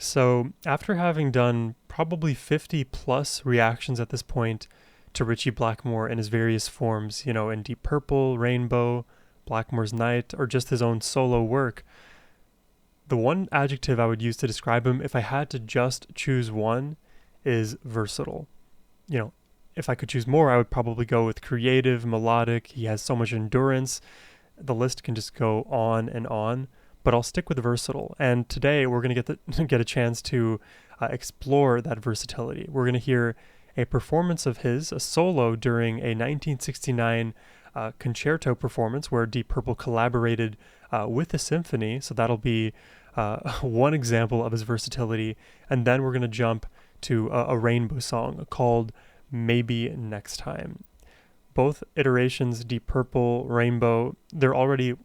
So, after having done probably 50 plus reactions at this point to Richie Blackmore in his various forms, in Deep Purple, Rainbow, Blackmore's Night, or just his own solo work, the one adjective I would use to describe him if I had to just choose one is versatile. You know, if I could choose more, I would probably go with creative, melodic. He has so much endurance. The list can just go on and on, but I'll stick with versatile. And today we're going to get a chance to explore that versatility. We're going to hear a performance of his, a solo during a 1969 concerto performance where Deep Purple collaborated with the symphony. So that'll be one example of his versatility. And then we're going to jump to a Rainbow song called Maybe Next Time. Both iterations, Deep Purple, Rainbow, they're already,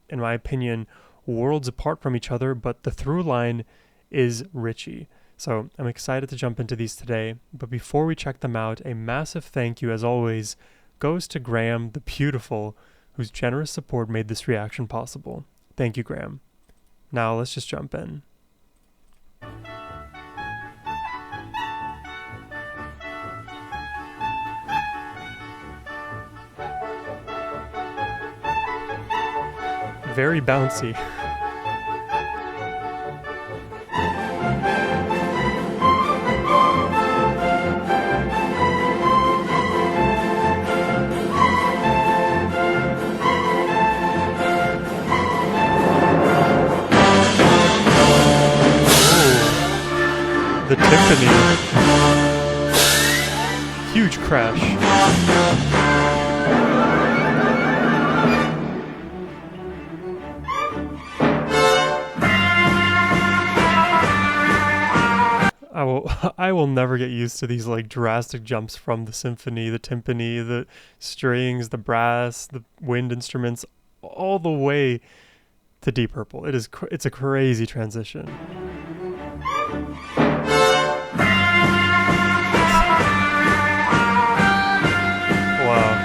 in my opinion, worlds apart from each other, but the through line is Richie. So I'm excited to jump into these today. But before we check them out, a massive thank you, as always, goes to Graham the Beautiful, whose generous support made this reaction possible. Thank you, Graham. Now let's just jump in. Very bouncy. The timpani. Huge crash. I will never get used to these like drastic jumps from the symphony, the timpani, the strings, the brass, the wind instruments, all the way to Deep Purple. It's a crazy transition. Wow.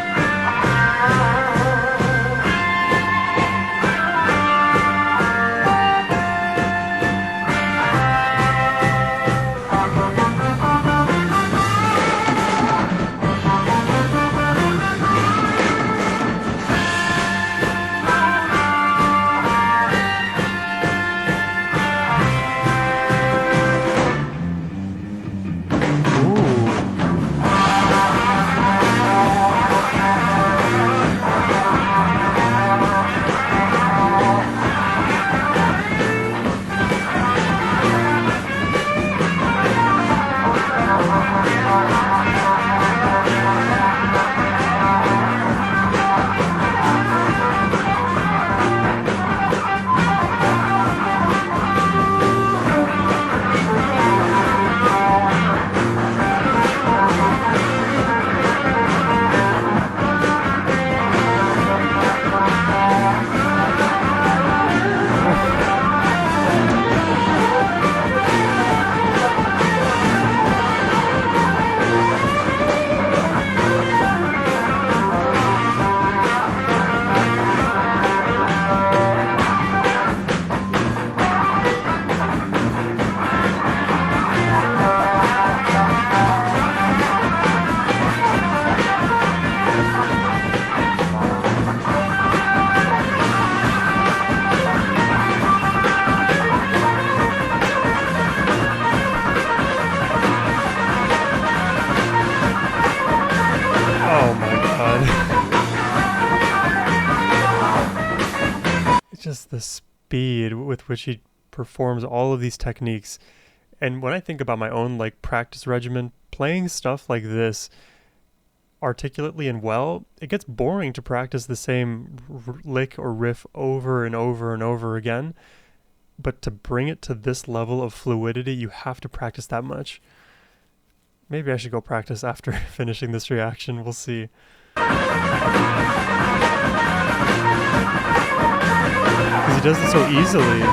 Just the speed with which he performs all of these techniques. And when I think about my own like practice regimen, playing stuff like this articulately and well, it gets boring to practice the same lick or riff over and over and over again. But to bring it to this level of fluidity, you have to practice that much. Maybe I should go practice after finishing this reaction. We'll see. Because he does it so easily.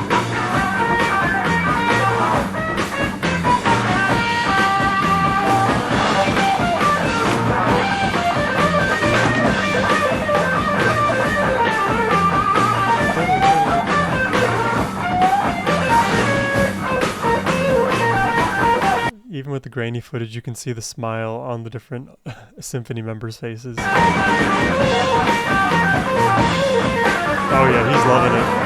even with the grainy footage, you can see the smile on the different symphony members' faces. Oh yeah, he's loving it.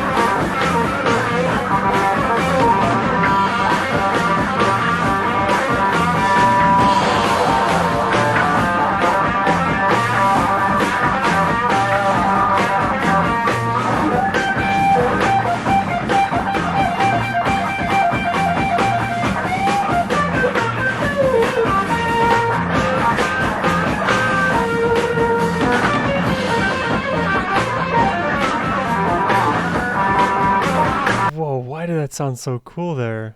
Whoa, why did that sound so cool there?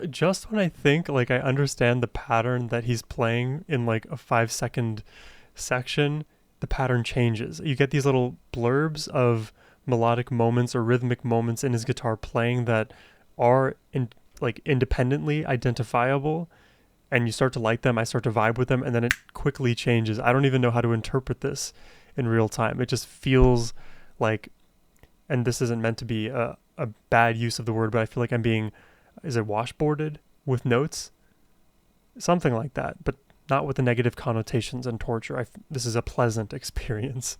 Just when I think like I understand the pattern that he's playing in like a 5 second section, the pattern changes. You get these little blurbs of melodic moments or rhythmic moments in his guitar playing that are like independently identifiable, and you start to like them. I start to vibe with them, and then it quickly changes. I don't even know how to interpret this in real time. It just feels like, and this isn't meant to be a bad use of the word, but I feel like I'm being, is it washboarded with notes? Something like that, but not with the negative connotations and torture. This is a pleasant experience.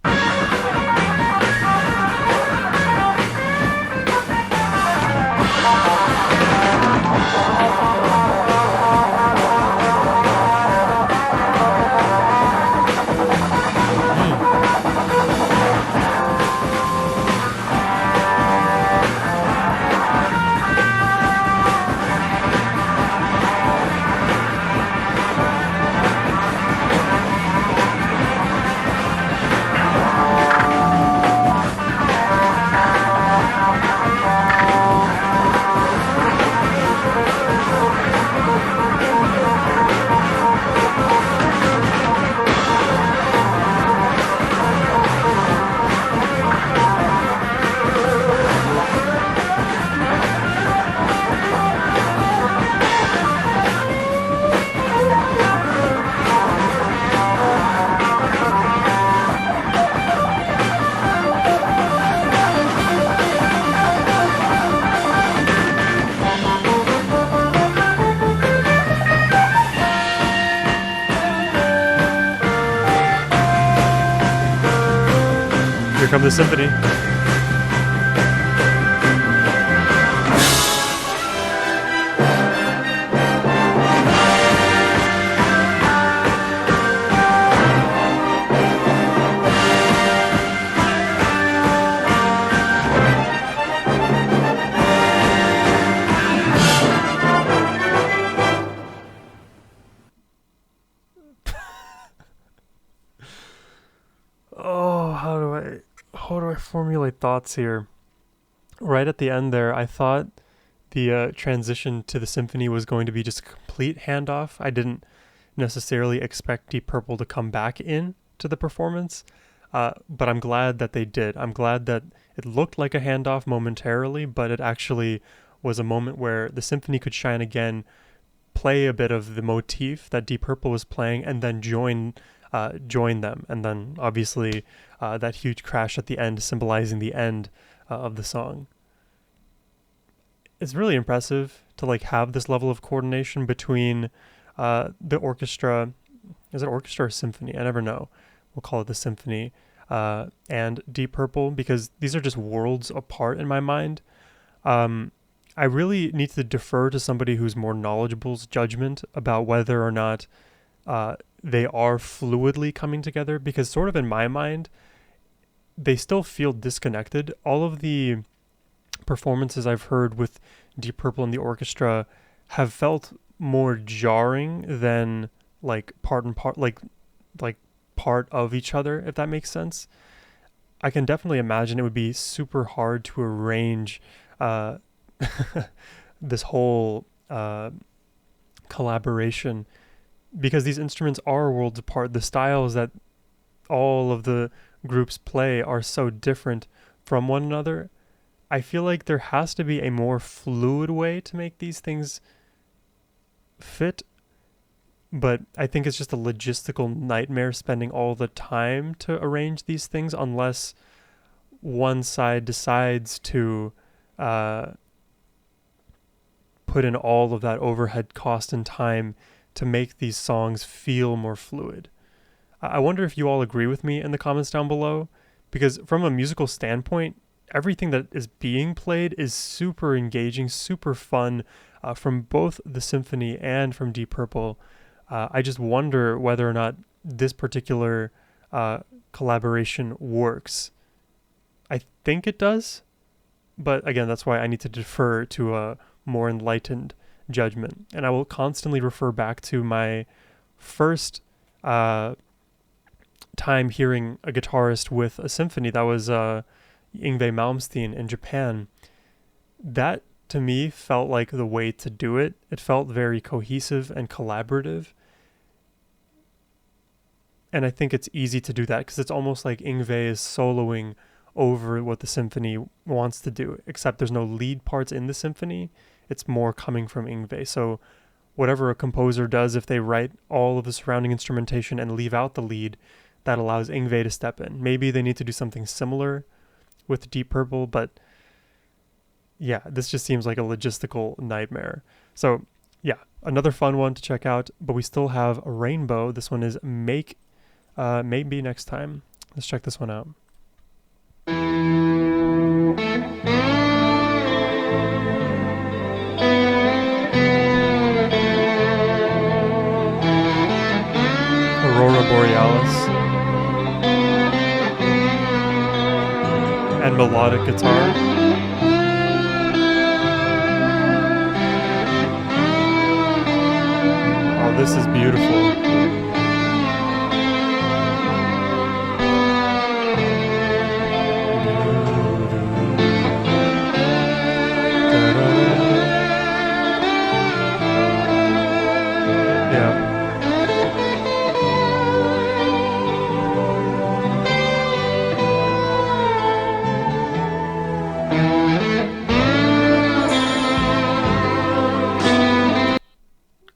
Here comes the symphony. Oh, how do I formulate thoughts here? Right at the end there, I thought the transition to the symphony was going to be just a complete handoff. I didn't necessarily expect Deep Purple to come back in to the performance, but I'm glad that they did. I'm glad that it looked like a handoff momentarily, but it actually was a moment where the symphony could shine again, play a bit of the motif that Deep Purple was playing, and then join them, and then obviously that huge crash at the end, symbolizing the end of the song. It's really impressive to like have this level of coordination between the orchestra. Is it orchestra or symphony? I never know. We'll call it the symphony, and Deep Purple, because these are just worlds apart in my mind. I really need to defer to somebody who's more knowledgable's judgment about whether or not they are fluidly coming together, because sort of in my mind, they still feel disconnected. All of the performances I've heard with Deep Purple and the orchestra have felt more jarring than like part and part, like part of each other, if that makes sense. I can definitely imagine it would be super hard to arrange this whole collaboration, because these instruments are worlds apart. The styles that all of the groups play are so different from one another. I feel like there has to be a more fluid way to make these things fit, but I think it's just a logistical nightmare spending all the time to arrange these things unless one side decides to put in all of that overhead cost and time to make these songs feel more fluid. I wonder if you all agree with me in the comments down below, because from a musical standpoint, everything that is being played is super engaging, super fun, from both the symphony and from Deep Purple. I just wonder whether or not this particular collaboration works. I think it does, but again, that's why I need to defer to a more enlightened judgment. And I will constantly refer back to my first time hearing a guitarist with a symphony. That was Yngwie Malmsteen in Japan. That to me felt like the way to do it. It felt very cohesive and collaborative. And I think it's easy to do that because it's almost like Yngwie is soloing over what the symphony wants to do, except there's no lead parts in the symphony. It's more coming from Yngwie. So whatever a composer does, if they write all of the surrounding instrumentation and leave out the lead, that allows Yngwie to step in. Maybe they need to do something similar with Deep Purple, but yeah, this just seems like a logistical nightmare. So yeah, another fun one to check out, but we still have a Rainbow. This one is Maybe Next Time. Let's check this one out. Aurora Borealis and melodic guitar. Oh, this is beautiful.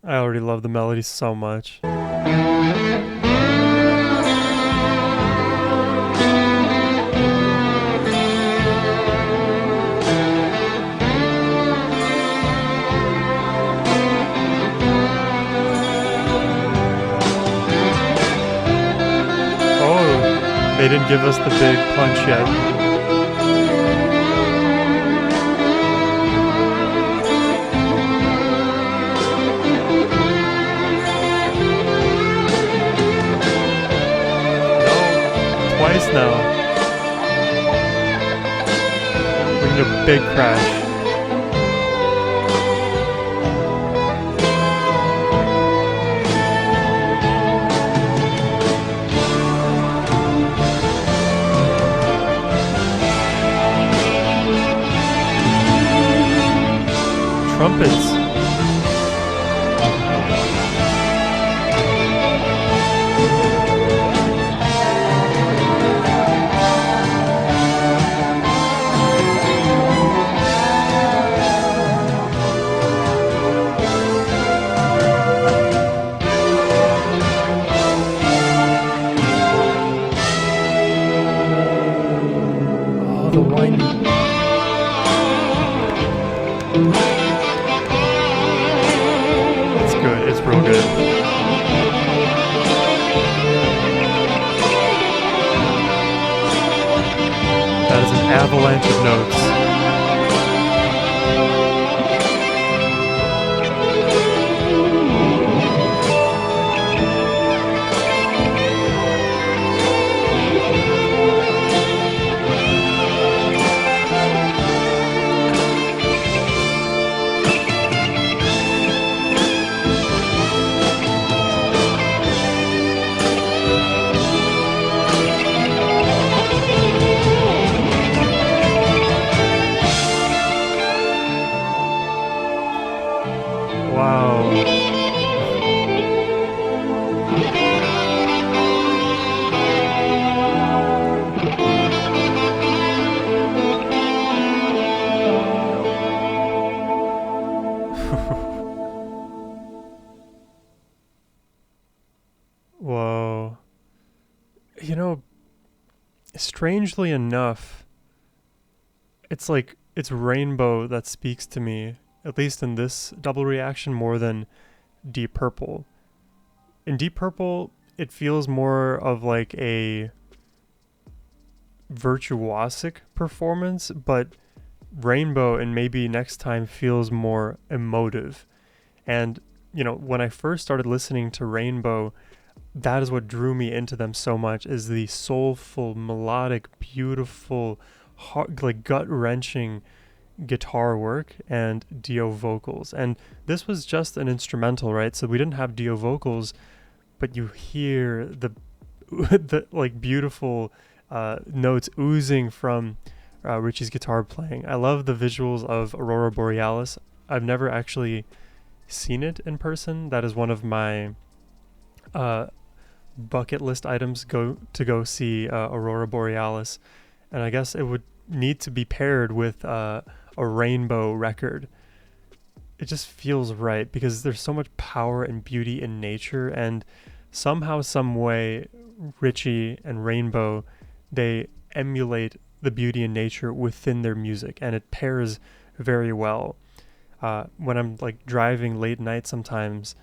I already love the melody so much. Oh, they didn't give us the big punch yet. Twice now. We need a big crash. Trumpets. The winding. It's good. It's real good. That is an avalanche of notes. Wow. Whoa. You know, strangely enough, it's like it's Rainbow that speaks to me, at least in this double reaction, more than Deep Purple. In Deep Purple, it feels more of like a virtuosic performance, but Rainbow and maybe Next Time feels more emotive. And, when I first started listening to Rainbow, that is what drew me into them so much, is the soulful, melodic, beautiful, like gut-wrenching guitar work and Dio vocals. And this was just an instrumental, right? So we didn't have Dio vocals, but you hear the the like beautiful notes oozing from Richie's guitar playing. I love the visuals of Aurora Borealis. I've never actually seen it in person. That is one of my bucket list items, go see Aurora Borealis, and I guess it would need to be paired with a Rainbow record. It just feels right because there's so much power and beauty in nature, and somehow, some way, Richie and Rainbow, they emulate the beauty in nature within their music, and it pairs very well. When I'm like driving late night sometimes,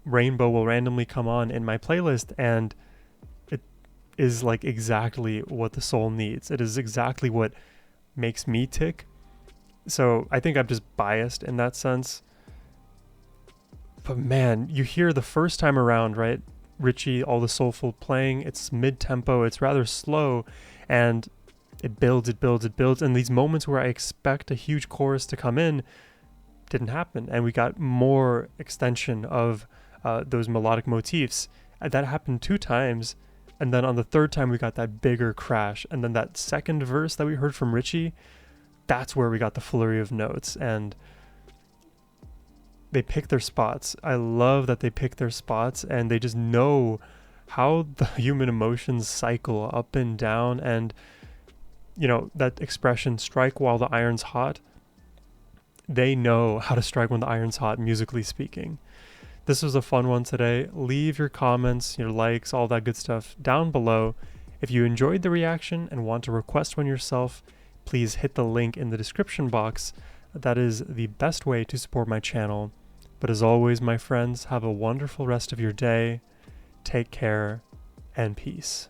Rainbow will randomly come on in my playlist, and it is like exactly what the soul needs. It is exactly what makes me tick. So I think I'm just biased in that sense. But man, you hear the first time around, right? Richie, all the soulful playing, it's mid-tempo, it's rather slow, and it builds, it builds, it builds. And these moments where I expect a huge chorus to come in didn't happen. And we got more extension of those melodic motifs. And that happened 2 times. And then on the 3rd time, we got that bigger crash. And then that second verse that we heard from Richie, that's where we got the flurry of notes. And they pick their spots. I love that they pick their spots, and they just know how the human emotions cycle up and down. And, that expression, strike while the iron's hot, they know how to strike when the iron's hot, musically speaking. This was a fun one today. Leave your comments, your likes, all that good stuff down below. If you enjoyed the reaction and want to request one yourself, please hit the link in the description box. That is the best way to support my channel. But as always, my friends, have a wonderful rest of your day. Take care and peace.